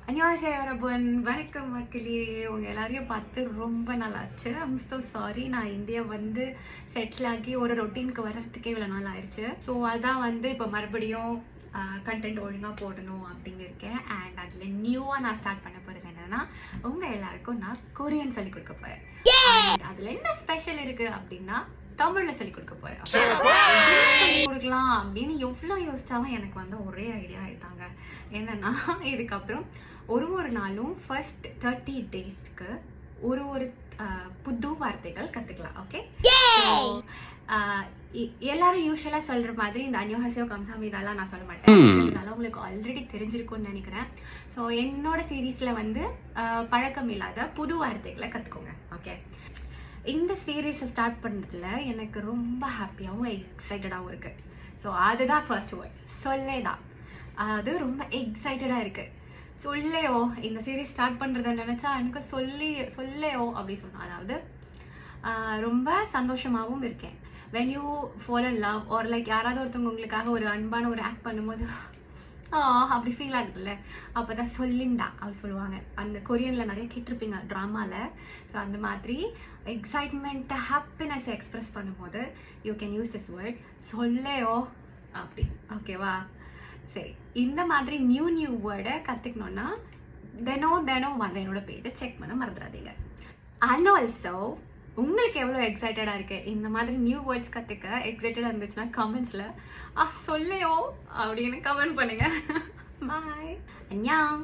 안녕하세요 여러분. வணக்கம் மக்களே. உங்க எல்லாரையும் பார்த்து ரொம்ப நாள் ஆச்சு. I'm so sorry. நான் இந்தியா வந்து செட்டில் ஆகி ஒரு ரொட்டீனுக்கு வர்றதுக்கே இவ்வளோ நாள் ஆயிடுச்சு. ஸோ அதான் வந்து இப்போ மறுபடியும் கண்டென்ட் ஒழுங்காக போடணும் அப்படின்னு இருக்கேன். அண்ட் அதில் நியூவாக நான் ஸ்டார்ட் பண்ண போகிறது என்னென்னா, உங்கள் எல்லாருக்கும் நான் கொரியன் சொல்லிக் கொடுக்க போகிறேன். அதில் என்ன ஸ்பெஷல் இருக்குது அப்படின்னா, தமிழ்ல சொல்லி கொடுக்க போறேன். சொல்லி கொடுக்கலாம் அப்படின்னு எவ்வளோ யோசிச்சாலும் எனக்கு வந்து ஒரே ஐடியா ஆயிட்டாங்க. என்னன்னா, இதுக்கப்புறம் ஒரு நாளும் ஃபர்ஸ்ட் 30 டேஸ்க்கு ஒரு புது வார்த்தைகள் கத்துக்கலாம். ஓகே, எல்லாரும் யூஸ்வலா சொல்ற மாதிரி இந்த அன்யோஹாசியோ கம்சாமி இதெல்லாம் நான் சொல்ல மாட்டேன். இதெல்லாம் உங்களுக்கு ஆல்ரெடி தெரிஞ்சிருக்கும்னு நினைக்கிறேன். ஸோ என்னோட சீரீஸ்ல வந்து பழக்கம் இல்லாத புது வார்த்தைகளை கத்துக்கோங்க. ஓகே, இந்த சீரீஸை ஸ்டார்ட் பண்ணுறதுல எனக்கு ரொம்ப ஹாப்பியாகவும் எக்ஸைட்டடாகவும் இருக்குது. ஸோ அதுதான் ஃபர்ஸ்ட் வேர்ட், சொல்லே தான். அது ரொம்ப எக்ஸைட்டடாக இருக்குது. சொல்லேயோ, இந்த சீரீஸ் ஸ்டார்ட் பண்ணுறத நினச்சா எனக்கு சொல்லேயோ அப்படி சொன்னோம். அதாவது ரொம்ப சந்தோஷமாகவும் இருக்கேன். When you fall in love or like யாராவது ஒருத்தவங்க உங்களுக்காக ஒரு அன்பான ஒரு ஆக்ட் பண்ணும்போது அப்படி ஃபீல் ஆகுதுல்ல, அப்போ தான் சொல்லிண்டா அப்படி சொல்லுவாங்க. அந்த கொரியனில் நிறைய கேட்டிருப்பீங்க ட்ராமாவில். ஸோ அந்த மாதிரி எக்ஸைட்மெண்ட்டை ஹாப்பினஸை எக்ஸ்ப்ரெஸ் பண்ணும்போது you can use this word, சொல்லேயோ அப்படி. ஓகேவா? சரி, இந்த மாதிரி நியூ வேர்டை கற்றுக்கணுன்னா தினம் வந்து என்னோட பேஜை செக் பண்ண மறந்துடாதீங்க. அண்ட் ஆல்சோ உங்களுக்கு எவ்வளோ எக்ஸைட்டடாக இருக்குது இந்த மாதிரி நியூ வேர்ட்ஸ் கற்றுக்க எக்ஸைட்டடாக இருந்துச்சுன்னா கமெண்ட்ஸில் சொல்லையோ அப்படின்னு கமெண்ட் பண்ணுங்கள். பாய், அன்யாங்.